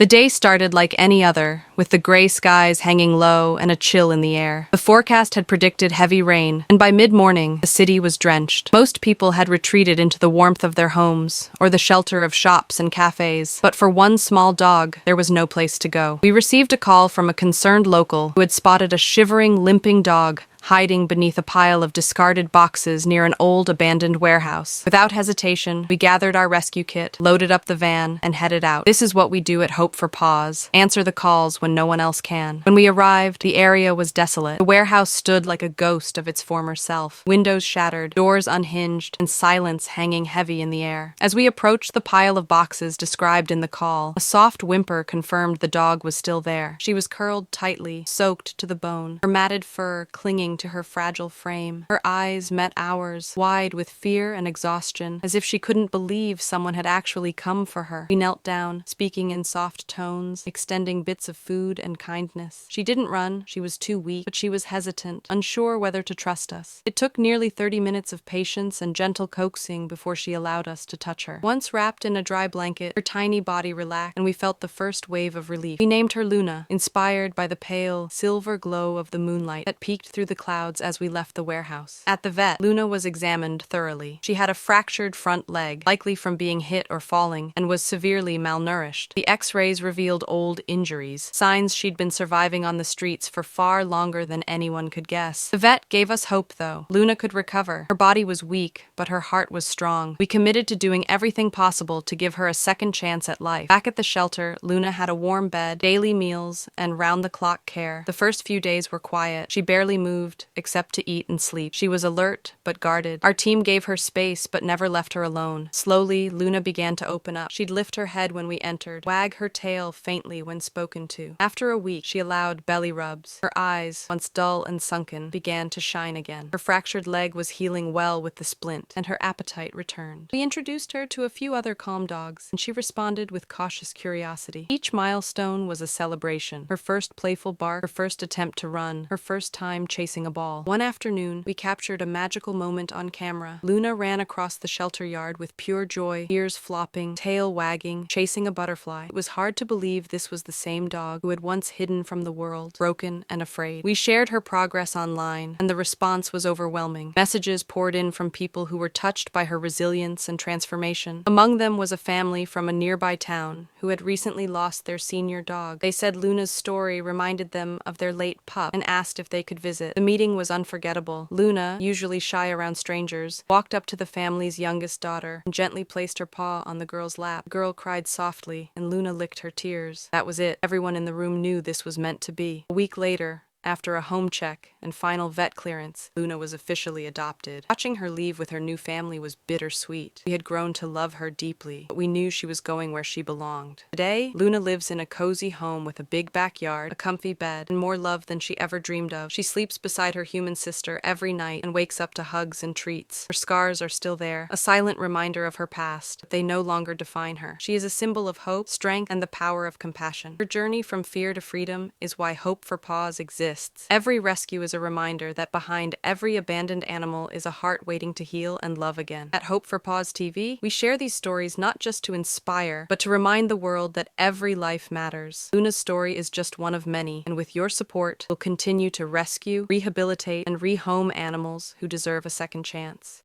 The day started like any other, with the gray skies hanging low and a chill in the air. The forecast had predicted heavy rain, and by mid-morning, the city was drenched. Most people had retreated into the warmth of their homes, or the shelter of shops and cafes, but for one small dog, there was no place to go. We received a call from a concerned local who had spotted a shivering, limping dog hiding beneath a pile of discarded boxes near an old abandoned warehouse. Without hesitation, we gathered our rescue kit, loaded up the van, and headed out. This is what we do at Hope for Paws: answer the calls when no one else can. When we arrived, the area was desolate. The warehouse stood like a ghost of its former self, windows shattered, doors unhinged, and silence hanging heavy in the air. As we approached the pile of boxes described in the call, a soft whimper confirmed the dog was still there. She was curled tightly, soaked to the bone, her matted fur clinging to her fragile frame. Her eyes met ours, wide with fear and exhaustion, as if she couldn't believe someone had actually come for her. We knelt down, speaking in soft tones, extending bits of food and kindness. She didn't run, she was too weak, but she was hesitant, unsure whether to trust us. It took nearly 30 minutes of patience and gentle coaxing before she allowed us to touch her. Once wrapped in a dry blanket, her tiny body relaxed, and we felt the first wave of relief. We named her Luna, inspired by the pale, silver glow of the moonlight that peeked through the clouds as we left the warehouse. At the vet, Luna was examined thoroughly. She had a fractured front leg, likely from being hit or falling, and was severely malnourished. The x-rays revealed old injuries, signs she'd been surviving on the streets for far longer than anyone could guess. The vet gave us hope, though. Luna could recover. Her body was weak, but her heart was strong. We committed to doing everything possible to give her a second chance at life. Back at the shelter, Luna had a warm bed, daily meals, and round-the-clock care. The first few days were quiet. She barely moved, except to eat and sleep. She was alert, but guarded. Our team gave her space, but never left her alone. Slowly, Luna began to open up. She'd lift her head when we entered, wag her tail faintly when spoken to. After a week, she allowed belly rubs. Her eyes, once dull and sunken, began to shine again. Her fractured leg was healing well with the splint, and her appetite returned. We introduced her to a few other calm dogs, and she responded with cautious curiosity. Each milestone was a celebration. Her first playful bark, her first attempt to run, her first time chasing a ball. One afternoon, we captured a magical moment on camera. Luna ran across the shelter yard with pure joy, ears flopping, tail wagging, chasing a butterfly. It was hard to believe this was the same dog who had once hidden from the world, broken and afraid. We shared her progress online, and the response was overwhelming. Messages poured in from people who were touched by her resilience and transformation. Among them was a family from a nearby town who had recently lost their senior dog. They said Luna's story reminded them of their late pup and asked if they could visit. The meeting was unforgettable. Luna, usually shy around strangers, walked up to the family's youngest daughter and gently placed her paw on the girl's lap. The girl cried softly, and Luna licked her tears. That was it. Everyone in the room knew this was meant to be. A week later, after a home check and final vet clearance, Luna was officially adopted. Watching her leave with her new family was bittersweet. We had grown to love her deeply, but we knew she was going where she belonged. Today, Luna lives in a cozy home with a big backyard, a comfy bed, and more love than she ever dreamed of. She sleeps beside her human sister every night and wakes up to hugs and treats. Her scars are still there, a silent reminder of her past, but they no longer define her. She is a symbol of hope, strength, and the power of compassion. Her journey from fear to freedom is why Hope for Paws exists. Every rescue is a reminder that behind every abandoned animal is a heart waiting to heal and love again. At Hope for Paws TV, we share these stories not just to inspire, but to remind the world that every life matters. Luna's story is just one of many, and with your support, we'll continue to rescue, rehabilitate, and rehome animals who deserve a second chance.